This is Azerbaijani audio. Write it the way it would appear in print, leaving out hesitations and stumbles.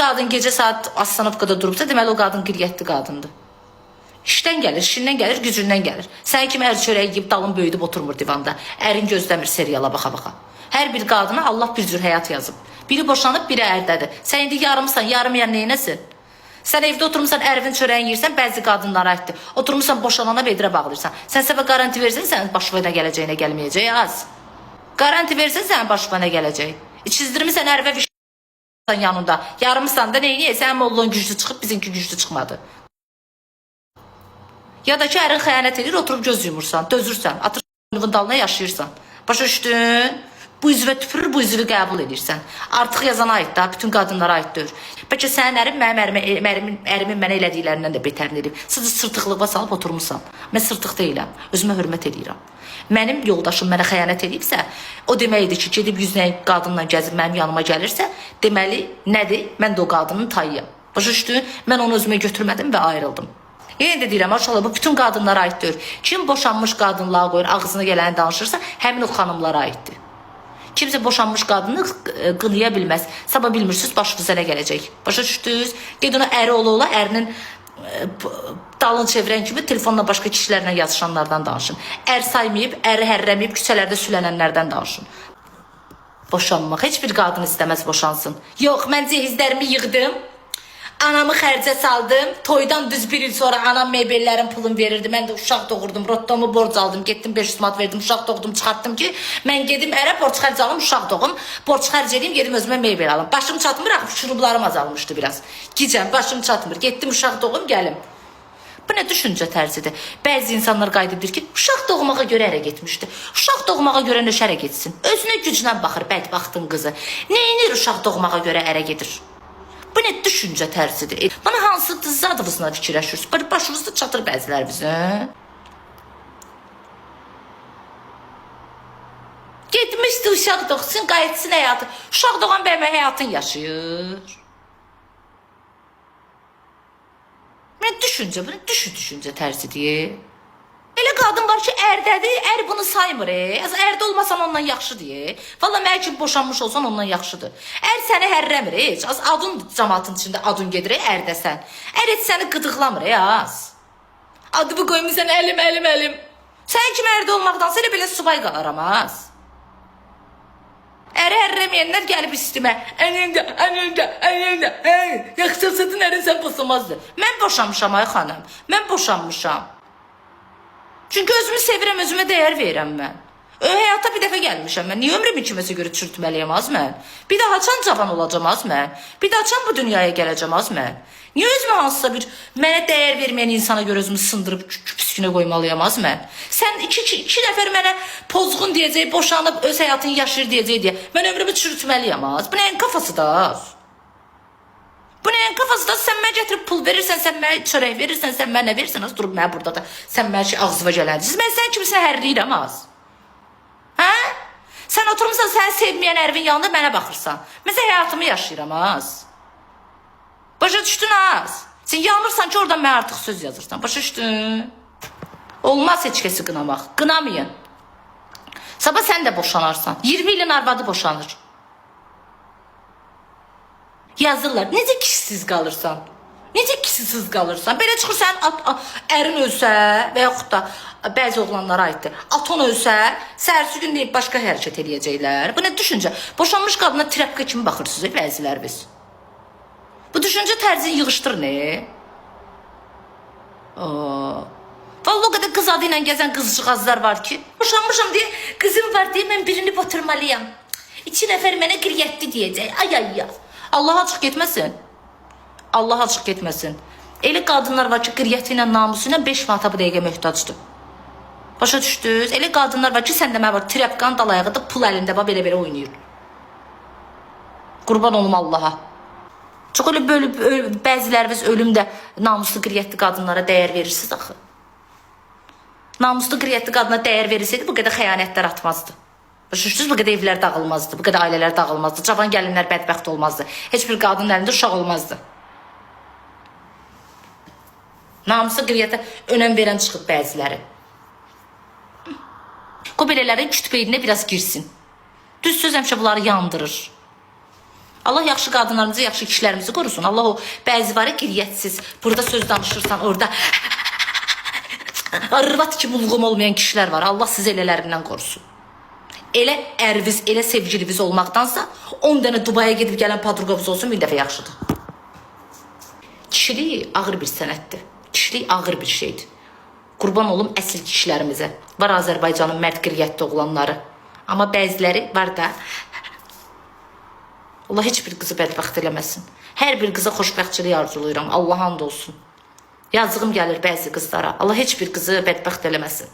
qadın gecə saat Astanovkada durubsa, deməli o qadın qiriyyətli qadındır. İşdən gəlir, işindən gəlir, gücündən gəlir. Sən kimi ər çörəyi yiyib dalın böyüdüb oturmur divanda. Ərin gözləmir seriala baxa-baxa. Hər bir qadına Allah bir cür həyat yazıb. Biri boşanıb, biri ərdədir. Sən indi yarımsan, yarımayan neynəsin? Sən evdə oturmuşsan, ərvin çörəyin yiyirsən, bəzi qadınlara aiddir. Oturmuşsan, boşanana bedirə bağlayırsan. Sən səbə garanti versən, sənin başına nə gələcəyinə gəlməyəcək, az. Garanti versən, sənin başına nə gələcək. İçizdirmirsən, ərvə vişsən yanında. Yarımsan da neyniyək? Sənin mollun güclü çıxıb, bizimki güclü çıxmadı. Ya da ki, ərin xəyanət edir, oturub göz yumursan, dözürsən, atırsan dalına yaşayırsan. Başa düşdün? Bu üzvə tüpürür, bu üzvü qəbul edirsən. Artıq yazana aid da, bütün qadınlara aiddir. Bəlkə sənin ərim mənim ərimin mənə elədiklərindən də betərini edib. Sizi sırtıqlığa salıb oturmuşsan. Mən sırtıq deyiləm, özümə hörmət edirəm. Mənim yoldaşım mənə xəyanət edibsə, o deməkdir ki, gedib yüzlə qadınla gəzib mənim yanıma gəlirsə, deməli, nədir? Mən də o qadının tayıyam. Başa düşdün? Mən onu özümə götürmədim və ayrıldım. Yenə də deyirəm, maşallah, bu bütün qadınlara aiddir. Kim boşanmış qadınlığa qoyur, ağzına gələni danışırsa, həmin o xanımlara aiddir. Kimsə boşanmış qadını qınaya bilməz. Sabah bilmirsiniz, başınıza nə gələcək. Başa düşdünüz? Ged ona əri ola, ərinin dalını çevirən kimi telefonla başqa kişilərlə yazışanlardan danışın. Ər saymayıb, əri hərrəməyib, küçələrdə sülənənlərdən danışın. Boşanmaq. Heç bir qadın istəməz boşansın. Yox, mən cehizlərimi yığdım. Anamı xərcə saldım. Toydan düz bir il sonra anam mebellərin pulunu verirdi. Mən də uşaq doğurdum. Rottomu borc aldım. Getdim 500 manat verdim. Uşaq doğdum, çıxartdım ki, mən gedim ərə borc xərc alım, uşaq doğum. Borc xərc edeyim, gedim özümə mebel alım. Başım çatmır, şurublarım azalmışdı biraz. Gicəm, başım çatmır. Getdim uşaq doğum, gəlim. Bu nə düşüncə tərzidir? Bəzi insanlar qayıdıbdır ki, uşaq doğmağa görə ərə getmişdi. Uşaq doğmağa görə nöş ərə getsin. Özünə güclə baxır bədbaxtın qızı. Neyinir uşaq doğmağa görə ərə gedir? Bu nə düşüncə tərzidir? Bana hansı zadınızla fikirləşirsiniz? Başınızda çatır bəzilərimizin. Getmişdi uşaq doğsun, qayıtsın həyatı. Uşaq doğan bəyəm həyatın yaşayır. Nə düşüncə? Bu nə düşüncə tərzidir? Elə qadın var ki, ərdədir, ər bunu saymır. Ərdə olmasan ondan yaxşıdır. Valla mən ki, boşanmış olsan ondan yaxşıdır. Ər səni hərrəmir, heç. Az adın cəmatın içində adın gedir, ərdəsən. Ər heç səni qıdıqlamır, az. Adımı qoymuşsan, əlim. Sən kimi ərdə olmaqdansa elə belə subay qalaramaz. Əri hərrəməyənlər gəlib istimə. Ənində. Yaxşılsıdın ərin sən boşamazdır. Mən boşanmışam, ay xanım. Mən boşanmışam. Çünki özümü sevirəm, özümə dəyər verirəm mən. Həyata bir dəfə gəlmişəm mən. Niyə ömrümü kiməsə görə çürütməliyəm az mən? Bir daha açan cavan olacam az mən? Bir daha açan bu dünyaya gələcəm az mən? Niyə özümə hansısa bir mənə dəyər verməyən insana görə özümü sındırıb küpüskünə qoymalıyam az mən? Sən iki nəfər mənə pozğun deyəcək, boşanıb öz həyatını yaşayır deyəcək deyə. Mən ömrümü çürütməliyəm az. Bu nəyin kafası da az? Bu nəyin kafası da sən mənə gətirib pul verirsən, sən mənə çörək verirsən, sən mənə verirsən, az durub mənə burada da sən mənə ağzıva gələcəksən. Mən sən kimisinə hərliyirəm az. Hə? Sən oturmuşsan, səni sevməyən ərvin yanında mənə baxırsan. Məsələn, həyatımı yaşayıram az. Başa düşdün az. Sən yanırsan ki, oradan mənə artıq söz yazırsan. Başa düşdün? Olmaz heç kəsi qınamaq. Qınamayın. Sabah sən də boşanarsan. 20 ilin arvadı boşanır. Yazırlar. Necə kişisiz qalırsan? Necə kişisiz qalırsan? Belə çıxırsan, ərin ölsə və yaxud da bəzi oğlanlara aiddir. Aton ölsə, səhərsi gün deyib başqa hərəkət eləyəcəklər. Bu nə düşüncə? Boşanmış qadına trəpqə kimi baxırsınız, bəziləriniz. Bu düşüncə tərzini yığışdır, ne? Vallahi o qədər qız adı ilə gəzən qızcığazlar var ki, boşanmışam deyə, qızım var deyə mən birini batırmalıyam. 2 nəfər mənə qiriyyətli deyəcək. Ay. Allah açıq getməsin. Allah açıq getməsin. Elə qadınlar var ki, qiriyyəti ilə, namusu ilə 5 manata bu dəqiqə möhtacdır. Başa düşdünüz? Elə qadınlar var ki, səndə mən var, trəpqan dalayağı da pul əlində belə oynayır. Qurban olum Allaha. Çox elə bəziləriniz ölümdə namuslu qiriyyətli qadınlara dəyər verirsiniz axı. Namuslu qiriyyətli qadına dəyər verirsəydi, bu qədər xəyanətlər atmazdı. Başa düşdünüz, bu qədər evlər dağılmazdı, bu qədər ailələr dağılmazdı, cavan gəlinlər bədbəxt olmazdı, heç bir qadının əlində uşaq olmazdı. Namusa qiriyyətə önəm verən çıxıb bəziləri. O belələrin kütbeyinə biraz girsin. Düz söz həmişə bunları yandırır. Allah yaxşı qadınlarımızı, yaxşı kişilərimizi qorusun. Allah o bəzi var ya qiriyyətsiz, burada söz danışırsan, orada arvat kimi ulğum olmayan kişilər var. Allah sizi elələrindən qorusun. Elə ərviz, elə sevgiliniz olmaqdansa 10 dənə Dubaya gedib gələn padruqavız olsun, bir dəfə yaxşıdır. Kişilik ağır bir sənətdir. Kişilik ağır bir şeydir. Qurban olum əsl kişilərimizə. Var Azərbaycanın mərd qiriyyətli oğlanları. Amma bəziləri var da Allah heç bir qızı bədbəxt eləməsin. Hər bir qıza xoşbəxtçilik arzulayıram. Allah and olsun. Yazığım gəlir bəzi qızlara. Allah heç bir qızı bədbəxt eləməsin.